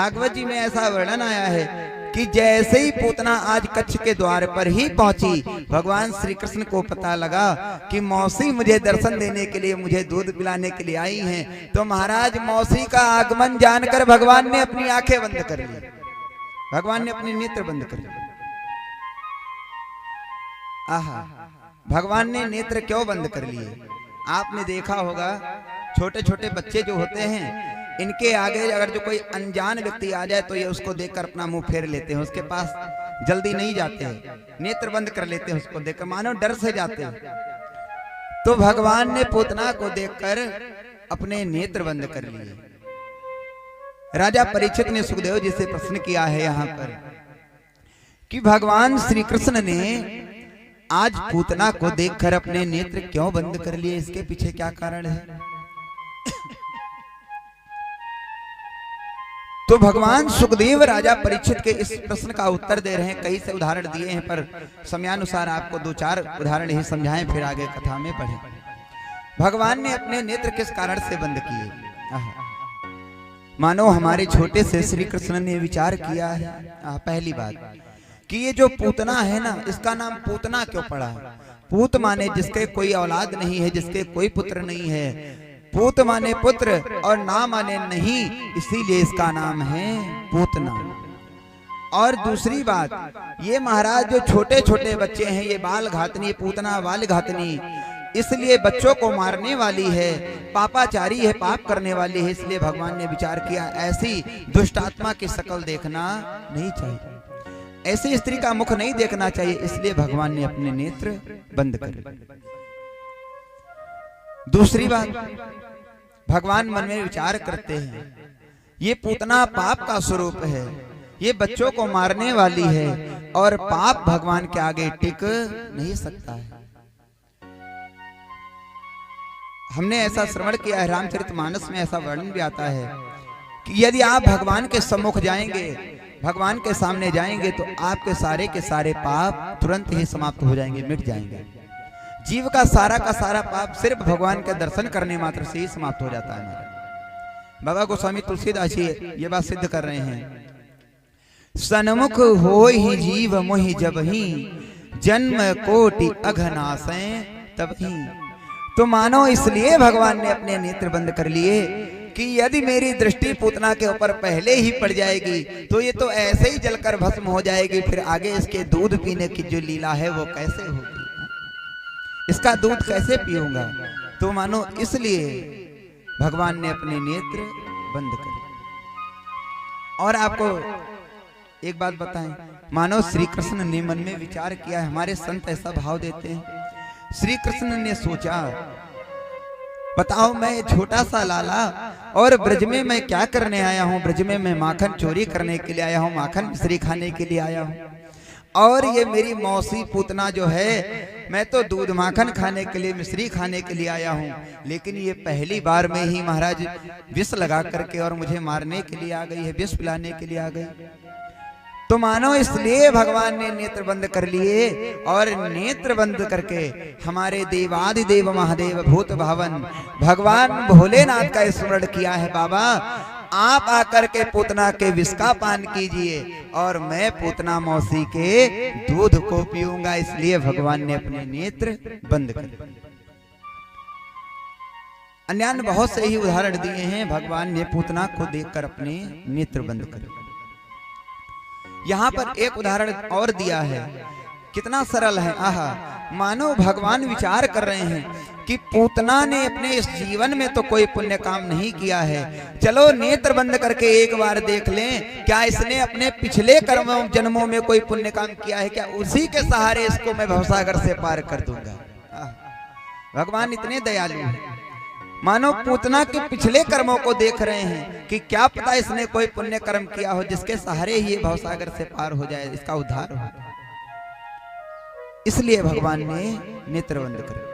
भागवत जी में ऐसा वर्णन आया है कि जैसे ही पूतना आज कच्छ के द्वार पर ही पहुंची, भगवान श्री कृष्ण को पता लगा कि मौसी मुझे दर्शन देने के लिए, मुझे दूध पिलाने के लिए आई हैं, तो महाराज मौसी का आगमन जानकर भगवान ने अपनी आंखें बंद कर ली, भगवान ने अपने नेत्र बंद कर लिए। आहा, भगवान ने नेत्र क्यों बंद कर लिए? आपने देखा होगा छोटे छोटे बच्चे जो होते हैं, इनके आगे अगर जो कोई अनजान व्यक्ति आ जाए तो ये उसको देखकर अपना मुंह फेर लेते हैं, उसके पास जल्दी नहीं जाते हैं, नेत्र बंद कर लेते हैं उसको देखकर, मानो डर से जाते हैं। तो भगवान ने पूतना को देखकर अपने नेत्र बंद कर लिए। राजा परीक्षित ने सुखदेव जी से प्रश्न किया है यहाँ पर कि भगवान श्री कृष्ण ने आज पूतना को देखकर अपने नेत्र क्यों बंद कर लिए, इसके पीछे क्या कारण है? तो भगवान सुखदेव राजा परीक्षित के इस प्रश्न का उत्तर दे रहे हैं। कई से उदाहरण दिए हैं पर समयानुसार आपको 2-4 उदाहरण ही समझाएं, फिर आगे कथा में पढ़ें। भगवान ने अपने नेत्र किस कारण से बंद किए? मानो हमारे छोटे से श्री कृष्ण ने विचार किया है। पहली बात कि ये जो पूतना है ना, इसका नाम पूतना क्यों पड़ा? पूत माने जिसके कोई औलाद नहीं है, जिसके कोई पुत्र नहीं है। पूत माने पुत्र और ना माने नहीं, इसीलिए इसका नाम है पूतना। और दूसरी बात, ये महाराज जो छोटे छोटे बच्चे हैं, ये बाल घातनी, पूतना बाल घातनी, इसलिए बच्चों को मारने वाली है, पापाचारी है, पाप करने वाली है। इसलिए भगवान ने विचार किया ऐसी दुष्ट आत्मा की शकल देखना नहीं चाहिए, ऐसी स्त्री का मुख नहीं देखना चाहिए, इसलिए भगवान ने अपने नेत्र बंद कर दिए। दूसरी बात, भगवान मन में विचार करते हैं ये पूतना पाप का स्वरूप है, ये बच्चों को मारने वाली है और पाप भगवान के आगे टिक नहीं सकता है। हमने ऐसा श्रवण किया है, रामचरितमानस में ऐसा वर्णन भी आता है कि यदि आप भगवान के सम्मुख जाएंगे, भगवान के सामने जाएंगे, तो आपके सारे के सारे पाप तुरंत ही समाप्त हो जाएंगे, मिट जाएंगे। जीव का सारा पाप सिर्फ भगवान के दर्शन करने मात्र से ही समाप्त हो जाता है। बाबा गोस्वामी तुलसीदास जी ये बात सिद्ध कर रहे हैं, सन्मुख हो ही जीव मोहि जब ही, जन्म कोटि अघनाशे तब ही। तो मानो इसलिए भगवान ने अपने नेत्र बंद कर लिए कि यदि मेरी दृष्टि पूतना के ऊपर पहले ही पड़ जाएगी तो ये तो ऐसे ही जलकर भस्म हो जाएगी, फिर आगे इसके दूध पीने की जो लीला है वो कैसे होगी, इसका दूध कैसे पीऊंगा? तो मानो इसलिए भगवान ने अपने नेत्र बंद कर। और आपको एक बात बताएं, मानो श्री कृष्ण ने मन में विचार किया है, हमारे संत ऐसा भाव देते हैं, श्री कृष्ण ने सोचा बताओ मैं छोटा सा लाला और ब्रज में मैं क्या करने आया हूँ? ब्रज में मैं माखन चोरी करने के लिए आया हूँ, माखन मिश्री खाने के लिए आया हूँ, और ये मेरी मौसी पूतना जो है, मैं तो दूध माखन खाने के लिए, मिश्री खाने के लिए आया हूँ, लेकिन ये पहली बार में ही महाराज विष लगा करके और मुझे मारने के लिए आ गई है, विष पिलाने के लिए आ गई। तो मानो इसलिए भगवान ने नेत्र बंद कर लिए, और नेत्र बंद करके हमारे देवादिदेव महादेव भूत भावन भगवान भोलेनाथ का स्मरण किया है। बाबा आप आकर के पूतना के विष का पान कीजिए और मैं पूतना मौसी के दूध को पीऊंगा, इसलिए भगवान ने अपने नेत्र बंद कर दिए। अन्य बहुत से ही उदाहरण दिए हैं, भगवान ने पूतना को देखकर अपने नेत्र बंद कर दिए। यहाँ पर एक उदाहरण और दिया है, कितना सरल है। आहा, मानो भगवान विचार कर रहे हैं कि पूतना ने अपने इस जीवन में तो कोई पुण्य काम नहीं किया है, चलो नेत्र बंद करके एक बार देख लें, क्या इसने अपने पिछले कर्मों जन्मों में कोई पुण्य काम किया है क्या? उसी के सहारे इसको मैं भवसागर से पार कर दूंगा। भगवान इतने दयालु हैं, मानो पूतना के पिछले कर्मों को देख रहे हैं कि क्या पता इसने कोई पुण्य कर्म किया हो जिसके सहारे ही भवसागर से पार हो जाए, इसका उद्धार हो। इसलिए भगवान ने नेत्र बंद कर